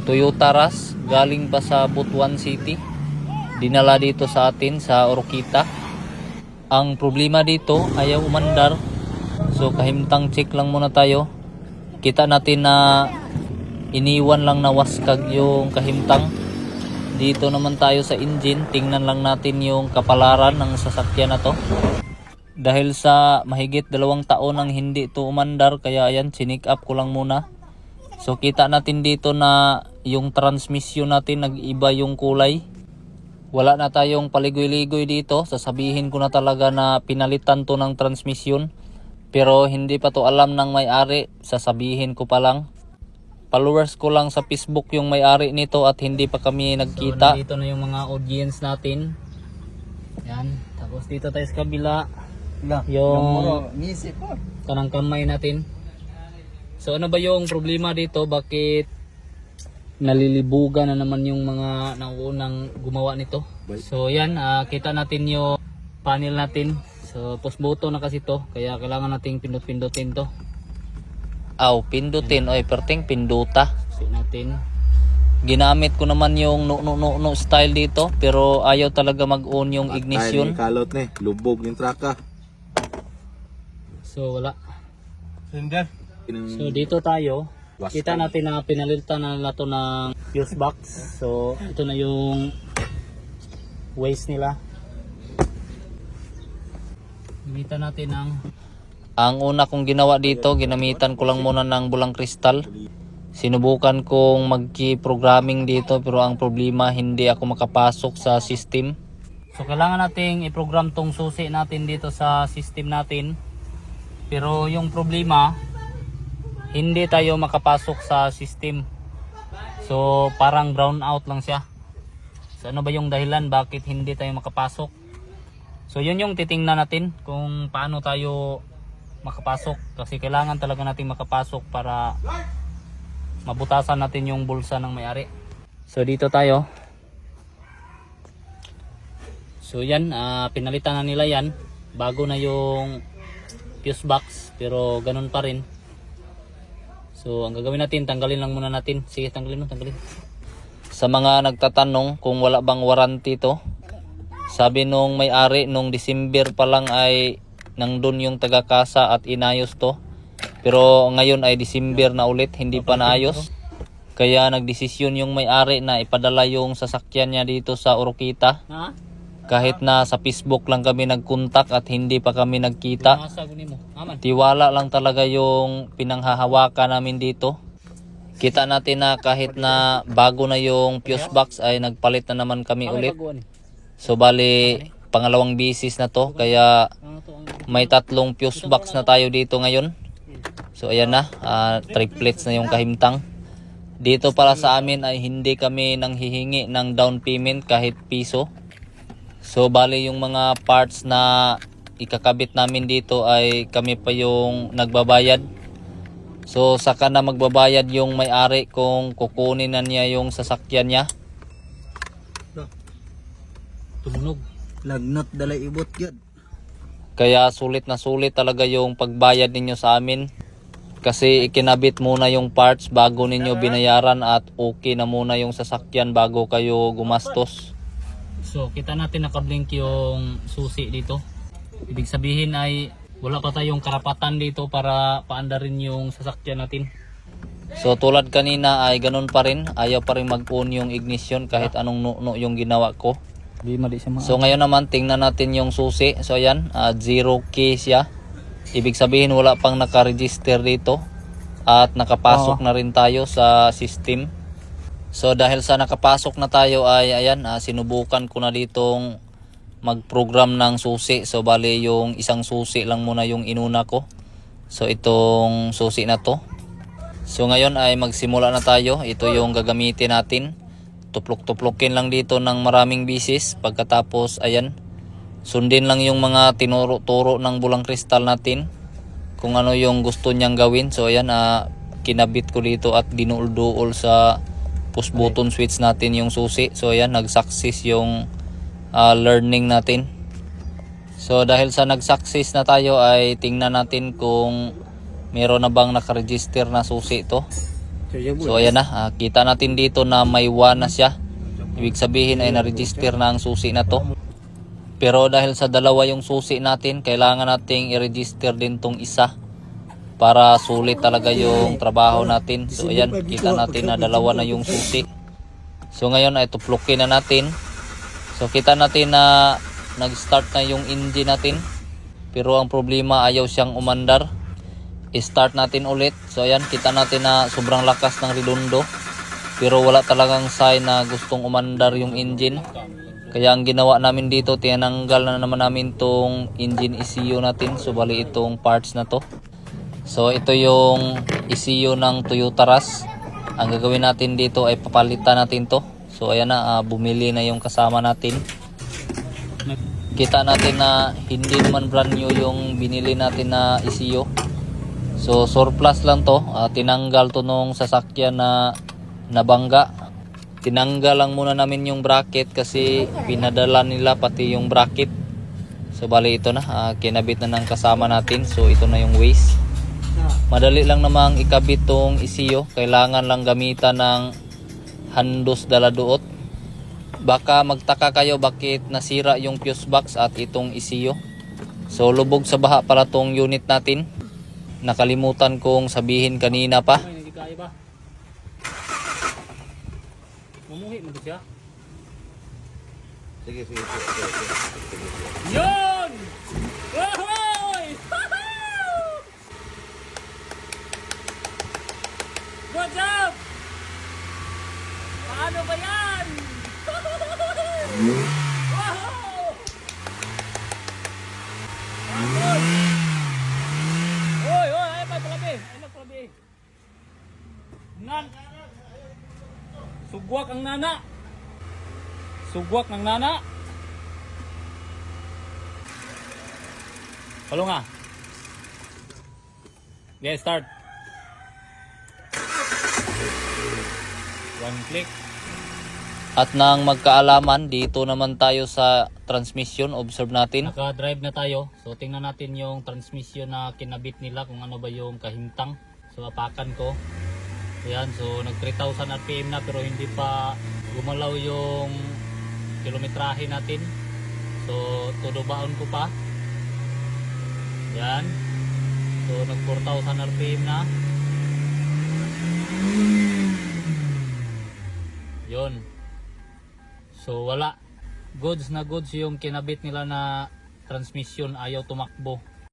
Toyota Rush galing pa sa Butuan City. Dinala dito sa atin sa Oroquita. Ang problema dito, ayaw umandar. So kahimtang check lang muna tayo. Kita natin na iniwan lang na waskag yung kahimtang. Dito naman tayo sa engine, tingnan lang natin yung kapalaran ng sasakyan na to. Dahil sa mahigit 2 taon ang hindi ito umandar, kaya ayan, sinick up ko lang muna. So kita natin dito na yung transmission natin nag-iba yung kulay. Wala na tayong paligoy-ligoy dito. Sasabihin ko na talaga na pinalitan to ng transmission. Pero hindi pa to alam ng may-ari. Sasabihin ko pa lang. Followers ko lang sa Facebook yung may-ari nito at hindi pa kami nagkita. So dito na yung mga audience natin. Yan. Tapos dito tayo sa kabila. Yung kanang kamay natin. So ano ba yung problema dito? Bakit nalilibugan na naman yung mga naunang gumawa nito? So yan, kita natin yung panel natin. So push button na kasi to, kaya kailangan nating pindot-pindutin to. Pindutin. Oy, perting pinduta. So natin. Ginamit ko naman yung no style dito, pero ayaw talaga mag-on yung ignition. Ay, kalot ni, lubog yung traka. So wala. Sender. So dito tayo. Kita natin na pinalitan na to ng fuse box. So ito na yung waste nila. Gamitan natin ang una kong ginawa dito, ginamitan ko lang muna ng bulang kristal. Sinubukan kong mag-programming dito, pero ang problema hindi ako makapasok sa system. So kailangan nating i-program tong susi natin dito sa system natin. Pero yung problema, hindi tayo makapasok sa system. So parang brown out lang siya. So ano ba yung dahilan bakit hindi tayo makapasok? So yun yung titingnan natin kung paano tayo makapasok. Kasi kailangan talaga natin makapasok para mabutasan natin yung bulsa ng may-ari. So dito tayo. So yan, pinalitan na nila yan. Bago na yung fuse box, pero ganun pa rin. So ang gagawin natin, tanggalin lang muna natin. Sige, tanggalin. Sa mga nagtatanong kung wala bang warranty to, sabi nung may-ari nung December pa lang ay nandun yung taga-kasa at inayos to. Pero ngayon ay December na ulit, hindi pa naayos. Kaya nagdesisyon yung may-ari na ipadala yung sasakyan niya dito sa Oroquita. Kahit na sa Facebook lang kami nagkontak at hindi pa kami nagkita. Tiwala lang talaga yung pinanghahawakan namin dito. Kita natin na kahit na bago na yung fuse box ay nagpalit na naman kami ulit. So bali pangalawang bisis na to, kaya may 3 fuse box na tayo dito ngayon. So ayan na, triplets na yung kahimtang. Dito para sa amin ay hindi kami nanghihingi ng down payment kahit piso. So bali yung mga parts na ikakabit namin dito ay kami pa yung nagbabayad. So saka na magbabayad yung may-ari kung kukunin na niya yung sasakyan niya. Tumunog. Lagnat dala ibot yun. Kaya sulit na sulit talaga yung pagbayad ninyo sa amin. Kasi ikinabit muna yung parts bago ninyo binayaran at okay na muna yung sasakyan bago kayo gumastos. So kita natin nakablink yung susi dito. Ibig sabihin ay wala pa tayong karapatan dito para paandarin yung sasakyan natin. So tulad kanina ay ganun pa rin. Ayaw pa rin mag-on yung ignition kahit anong no yung ginawa ko. So ngayon naman tingnan natin yung susi. So ayan, 0K siya. Ibig sabihin wala pang nakaregister dito. At nakapasok na rin tayo sa system. So dahil sa nakapasok na tayo ay ayan, sinubukan ko na ditong mag-program ng susi. So bali yung isang susi lang muna yung inuna ko. So itong susi na to. So ngayon ay magsimula na tayo. Ito yung gagamitin natin. Tuplok-tuplokin lang dito ng maraming bisis. Pagkatapos ayan, sundin lang yung mga tinuro-turo ng bulang kristal natin kung ano yung gusto niyang gawin. So ayan, kinabit ko dito at dinuol-duol sa push button switch natin yung susi. So ayan, nag-success yung learning natin. So dahil sa nag-success na tayo ay tingnan natin kung meron na bang nakaregister na susi ito. So ayan na, kita natin dito na may 1 na siya. Ibig sabihin ay na-register na ang susi na to. Pero dahil sa dalawa yung susi natin, kailangan nating i-register din tong isa para sulit talaga yung trabaho natin. So ayan, kita natin na dalawa na yung susi. So ngayon ay tuplukin na natin. So kita natin na nag-start na yung engine natin. Pero ang problema, ayaw siyang umandar. I-start natin ulit. So ayan, kita natin na sobrang lakas ng redondo. Pero wala talagang sign na gustong umandar yung engine. Kaya ang ginawa namin dito, tinanggal na naman namin tong engine ECU natin. So bali itong parts na to. So ito yung ECU ng Toyota Rush. Ang gagawin natin dito ay papalitan natin to. So ayan na, bumili na yung kasama natin. Kita natin na hindi naman brand new yung binili natin na ECU. So surplus lang to. Tinanggal to nung sasakyan na nabangga. Tinanggal lang muna namin yung bracket kasi pinadala nila pati yung bracket. So bali ito na, kinabit na ng kasama natin. So ito na yung waste. Madali lang namang ikabit tong ECU. Kailangan lang gamitan ng handos daladuot. Baka magtaka kayo bakit nasira yung fuse box at itong ECU. So lubog sa baha pala tong unit natin. Nakalimutan kong sabihin kanina pa. Mumuhi mo siya. Sige. Yun! Wahoy! Good job! Paano ba yan? Wow! Oy, ay palabi. Nan. Sugwak ang nana. Sugwak ng nana. Halo nga. Yeah, start. One click. At nang magkaalaman, dito naman tayo sa transmission. Observe natin. Naka-drive na tayo. So tingnan natin yung transmission na kinabit nila kung ano ba yung kahintang. So apakan ko. Ayan, so nag 3,000 RPM na pero hindi pa gumalaw yung kilometrahe natin. So todo baon ko pa. Ayan. So nag 4,000 RPM na. Yun. So wala. Goods na goods yung kinabit nila na transmission, ayaw tumakbo.